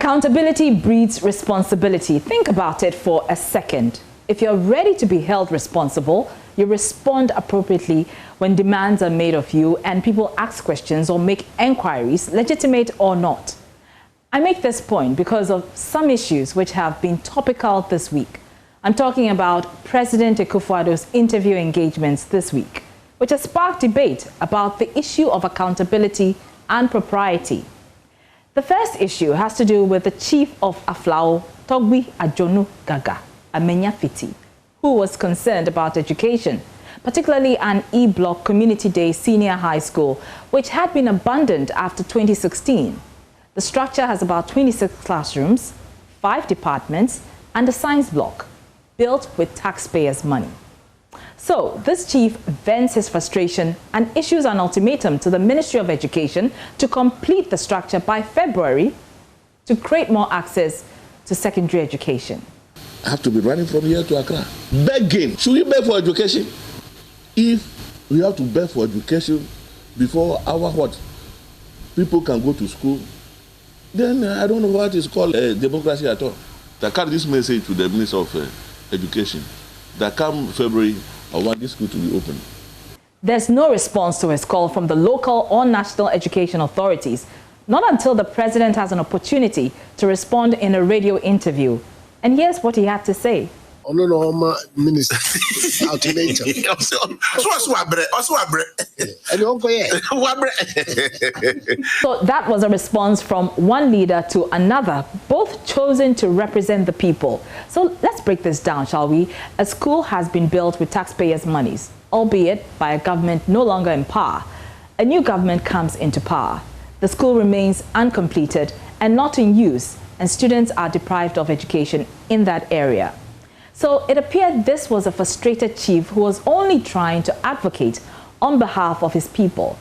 Accountability breeds responsibility. Think about it for a second. If you're ready to be held responsible, you respond appropriately when demands are made of you and people ask questions or make enquiries, legitimate or not. I make this point because of some issues which have been topical this week. I'm talking about President Akufo-Addo's interview engagements this week, which has sparked debate about the issue of accountability and propriety. The first issue has to do with the chief of Aflao, Togbi Ajonu Gaga, Amenya Fiti, who was concerned about education, particularly an E-Block Community Day Senior High School, which had been abandoned after 2016. The structure has about 26 classrooms, 5 departments, and a science block, built with taxpayers' money. So, this chief vents his frustration and issues an ultimatum to the Ministry of Education to complete the structure by February to create more access to secondary education. I have to be running from here to Accra, begging. Should we beg for education? If we have to beg for education before our people can go to school, then I don't know what is called democracy at all. I carry this message to the Minister of Education that come February, I want this school to be open. There's no response to his call from the local or national education authorities, not until the president has an opportunity to respond in a radio interview. And here's what he had to say. Minister, ultimatum. So that was a response from one leader to another, both chosen to represent the people. So let's break this down, shall we? A school has been built with taxpayers' monies, albeit by a government no longer in power. A new government comes into power. The school remains uncompleted and not in use, and students are deprived of education in that area. So it appeared this was a frustrated chief who was only trying to advocate on behalf of his people.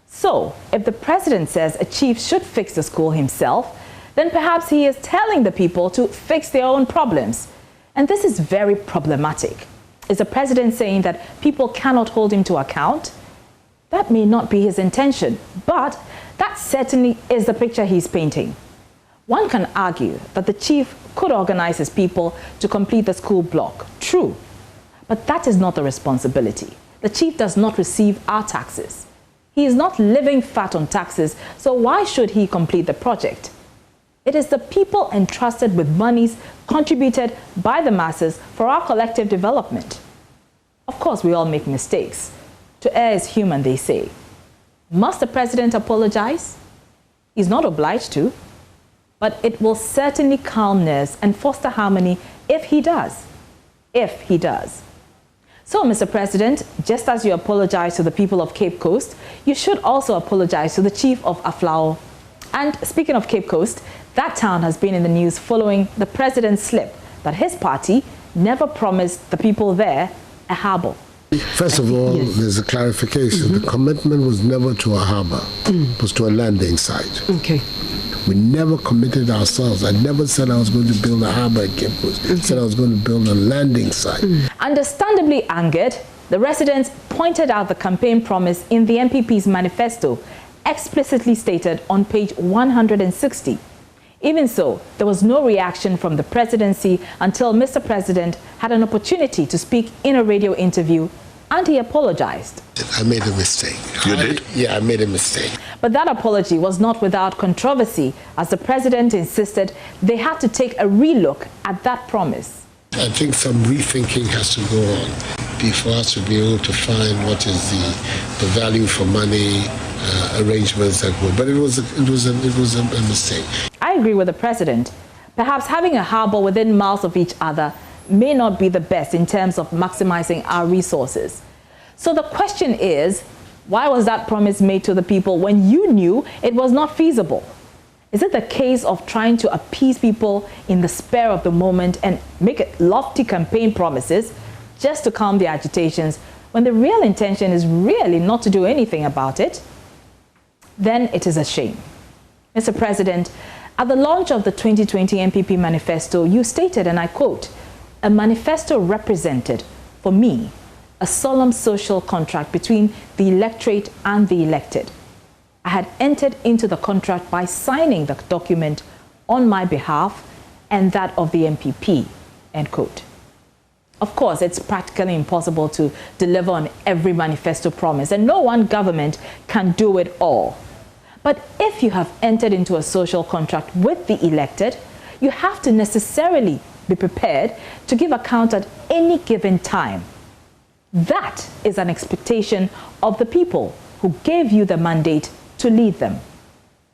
So if the president says a chief should fix the school himself, then perhaps he is telling the people to fix their own problems. And this is very problematic. Is the president saying that people cannot hold him to account? That may not be his intention, but that certainly is the picture he's painting. One can argue that the chief could organize his people to complete the school block. True. But that is not the responsibility. The chief does not receive our taxes. He is not living fat on taxes, so why should he complete the project? It is the people entrusted with monies contributed by the masses for our collective development. Of course, we all make mistakes. To err is human, they say. Must the president apologize? He's not obliged to. But it will certainly calm nerves and foster harmony if he does. If he does. So, Mr. President, just as you apologize to the people of Cape Coast, you should also apologize to the chief of Aflao. And speaking of Cape Coast, that town has been in the news following the president's slip that his party never promised the people there a harbour. First of all, there's a clarification. The commitment was never to a harbour. It was to a landing site. Okay. We never committed ourselves. I never said I was going to build a harbour at Cape Coast. I said I was going to build a landing site. Understandably angered, the residents pointed out the campaign promise in the MPP's manifesto, explicitly stated on page 160. Even so, there was no reaction from the presidency until Mr. President had an opportunity to speak in a radio interview, and he apologized. I made a mistake. You did? Yeah, I made a mistake. But that apology was not without controversy, as the president insisted they had to take a relook at that promise. I think some rethinking has to go on for us to be able to find what is the value for money arrangements that work. But it was a mistake. I agree with the president. Perhaps having a harbour within miles of each other may not be the best in terms of maximizing our resources. So the question is, why was that promise made to the people when you knew it was not feasible? Is it the case of trying to appease people in the spur of the moment and make lofty campaign promises just to calm their agitations when the real intention is really not to do anything about it? Then it is a shame. Mr. President, at the launch of the 2020 MPP manifesto, you stated, and I quote, "A manifesto represented, for me, a solemn social contract between the electorate and the elected. I had entered into the contract by signing the document on my behalf and that of the MPP, end quote. Of course, it's practically impossible to deliver on every manifesto promise, and no one government can do it all. But if you have entered into a social contract with the elected, you have to necessarily be prepared to give account at any given time. That is an expectation of the people who gave you the mandate to lead them.